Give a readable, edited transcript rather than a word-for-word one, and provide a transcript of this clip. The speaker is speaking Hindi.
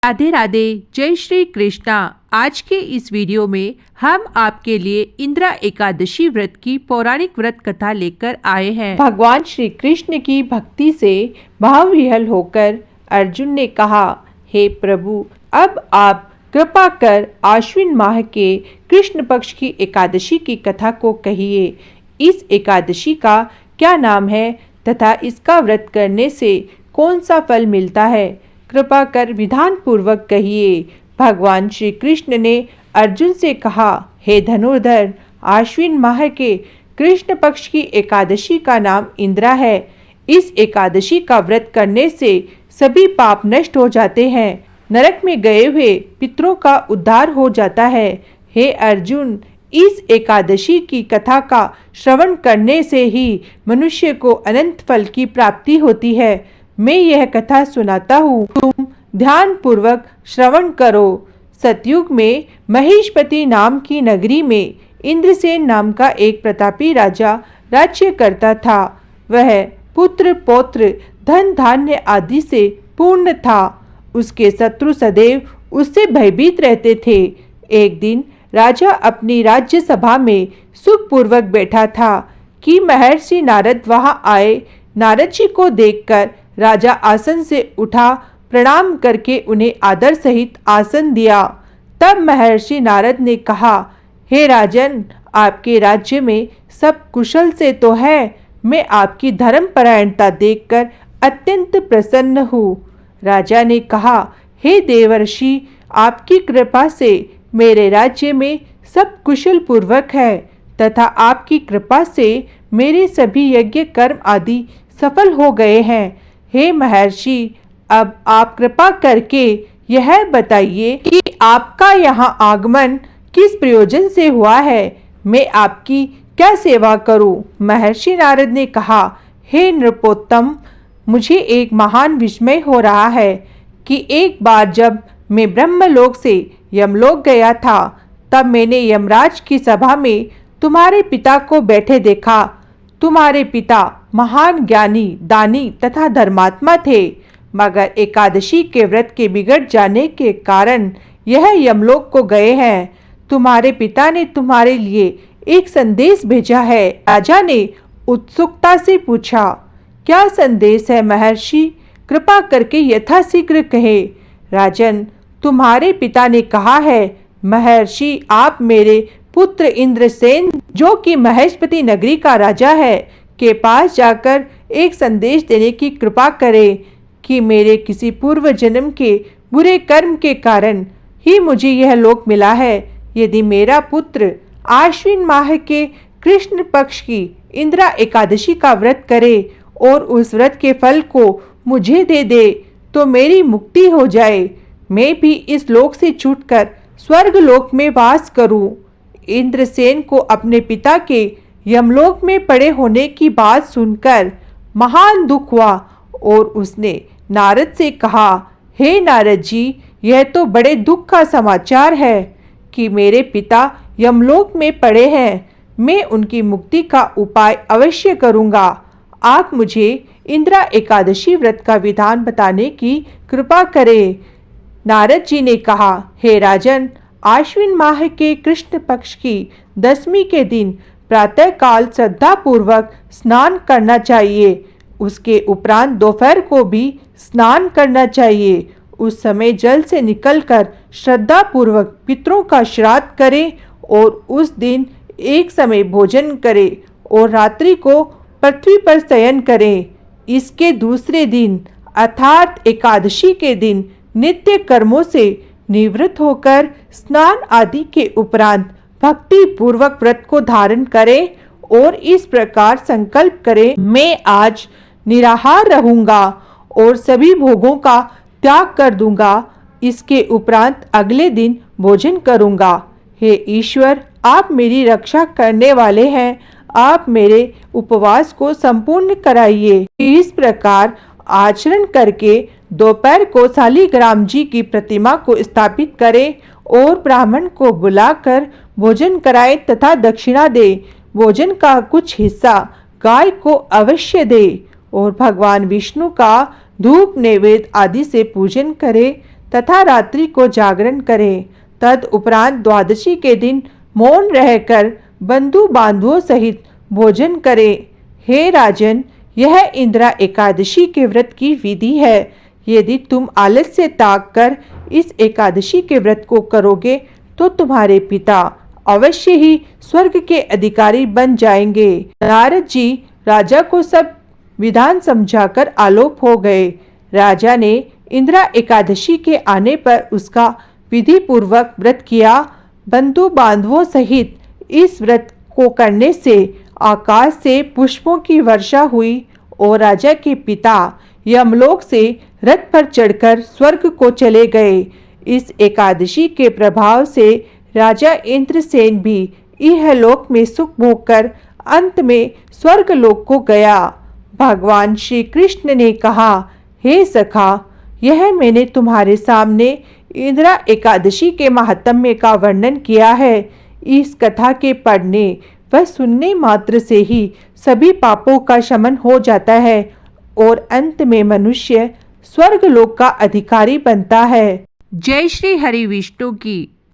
राधे राधे, जय श्री कृष्णा। आज के इस वीडियो में हम आपके लिए इंदिरा एकादशी व्रत की पौराणिक व्रत कथा लेकर आए हैं। भगवान श्री कृष्ण की भक्ति से भावविह्वल होकर अर्जुन ने कहा, हे प्रभु, अब आप कृपा कर आश्विन माह के कृष्ण पक्ष की एकादशी की कथा को कहिए। इस एकादशी का क्या नाम है तथा इसका व्रत करने से कौन सा फल मिलता है? कृपा कर विधान पूर्वक कहिए। भगवान श्री कृष्ण ने अर्जुन से कहा, हे धनुर्धर, आश्विन माह के कृष्ण पक्ष की एकादशी का नाम इंदिरा है। इस एकादशी का व्रत करने से सभी पाप नष्ट हो जाते हैं, नरक में गए हुए पितरों का उद्धार हो जाता है। हे अर्जुन, इस एकादशी की कथा का श्रवण करने से ही मनुष्य को अनंत फल की प्राप्ति होती है। मैं यह कथा सुनाता हूँ, तुम ध्यान पूर्वक श्रवण करो। सतयुग में महेशपति नाम की नगरी में इंद्रसेन नाम का एक प्रतापी राजा राज्य करता था। वह पुत्र पौत्र धन धान्य आदि से पूर्ण था। उसके शत्रु सदैव उससे भयभीत रहते थे। एक दिन राजा अपनी राज्य सभा में सुखपूर्वक बैठा था कि महर्षि नारद वहां आए। नारद जी को देखकर राजा आसन से उठा, प्रणाम करके उन्हें आदर सहित आसन दिया। तब महर्षि नारद ने कहा, हे राजन, आपके राज्य में सब कुशल से तो है। मैं आपकी धर्मपरायणता देखकर अत्यंत प्रसन्न हूँ। राजा ने कहा, हे देवर्षि, आपकी कृपा से मेरे राज्य में सब कुशल पूर्वक है तथा आपकी कृपा से मेरे सभी यज्ञ कर्म आदि सफल हो गए हैं। हे महर्षि, अब आप कृपा करके यह बताइए कि आपका यहाँ आगमन किस प्रयोजन से हुआ है। मैं आपकी क्या सेवा करूं? महर्षि नारद ने कहा, हे नृपोत्तम, मुझे एक महान विस्मय हो रहा है कि एक बार जब मैं ब्रह्मलोक से यमलोक गया था, तब मैंने यमराज की सभा में तुम्हारे पिता को बैठे देखा। तुम्हारे पिता महान ज्ञानी, दानी तथा धर्मात्मा थे, मगर एकादशी के व्रत के बिगड़ जाने के कारण यह यमलोक को गए हैं। तुम्हारे पिता ने तुम्हारे लिए एक संदेश भेजा है। राजा ने उत्सुकता से पूछा, क्या संदेश है महर्षि? कृपा करके यथाशीघ्र कहे। राजन, तुम्हारे पिता ने कहा है, महर्षि, आप मेरे पुत्र इंद्रसेन, जो कि महेशपति नगरी का राजा है, के पास जाकर एक संदेश देने की कृपा करें कि मेरे किसी पूर्व जन्म के बुरे कर्म के कारण ही मुझे यह लोक मिला है। यदि मेरा पुत्र आश्विन माह के कृष्ण पक्ष की इंदिरा एकादशी का व्रत करे और उस व्रत के फल को मुझे दे दे, तो मेरी मुक्ति हो जाए। मैं भी इस लोक से छूटकर स्वर्ग लोक में वास करूं। इंद्रसेन को अपने पिता के यमलोक में पड़े होने की बात सुनकर महान दुख हुआ और उसने नारद से कहा, हे नारद जी, यह तो बड़े दुख का समाचार है कि मेरे पिता यमलोक में पड़े हैं। मैं उनकी मुक्ति का उपाय अवश्य करूंगा। आप मुझे इंदिरा एकादशी व्रत का विधान बताने की कृपा करें। नारद जी ने कहा, हे राजन, आश्विन माह के कृष्ण पक्ष की दशमी के दिन प्रातःकाल श्रद्धा पूर्वक स्नान करना चाहिए। उसके उपरांत दोपहर को भी स्नान करना चाहिए। उस समय जल से निकलकर श्रद्धा पूर्वक पितरों का श्राद्ध करें और उस दिन एक समय भोजन करें और रात्रि को पृथ्वी पर शयन करें। इसके दूसरे दिन अर्थात एकादशी के दिन नित्य कर्मों से निवृत्त होकर स्नान आदि के उपरांत भक्ति पूर्वक व्रत को धारण करें और इस प्रकार संकल्प करें, मैं आज निराहार रहूंगा और सभी भोगों का त्याग कर दूंगा। इसके उपरांत अगले दिन भोजन करूंगा। हे ईश्वर, आप मेरी रक्षा करने वाले हैं। आप मेरे उपवास को संपूर्ण कराइए। इस प्रकार आचरण करके दोपहर को शालिग्राम जी की प्रतिमा को स्थापित करें और ब्राह्मण को बुलाकर भोजन कराए तथा दक्षिणा दे। भोजन का कुछ हिस्सा गाय को अवश्य दे और भगवान विष्णु का धूप नैवेद्य आदि से पूजन करे तथा रात्रि को जागरण करें। तद उपरांत द्वादशी के दिन मौन रहकर बंधु बांधवों सहित भोजन करें। हे राजन, यह इंदिरा एकादशी के व्रत की विधि है। यदि तुम आलस्य से त्याग कर इस एकादशी के व्रत को करोगे तो तुम्हारे पिता अवश्य ही स्वर्ग के अधिकारी बन जाएंगे। नारद जी राजा को सब विधान समझाकर आलोप हो गए। राजा ने इंदिरा एकादशी के आने पर उसका विधि पूर्वक व्रत किया। बंधु बांधवों सहित इस व्रत को करने से आकाश से पुष्पों की वर्षा हुई और राजा के पिता यमलोक से रथ पर चढ़कर स्वर्ग को चले गए। इस एकादशी के प्रभाव से राजा इंद्रसेन भी इहलोक में सुख भोगकर अंत में स्वर्ग लोक को गया। भगवान श्री कृष्ण ने कहा, हे सखा, यह मैंने तुम्हारे सामने इंदिरा एकादशी के महात्म्य का वर्णन किया है। इस कथा के पढ़ने व सुनने मात्र से ही सभी पापों का शमन हो जाता है और अंत में मनुष्य स्वर्ग लोक का अधिकारी बनता है। जय श्री हरि विष्णु की।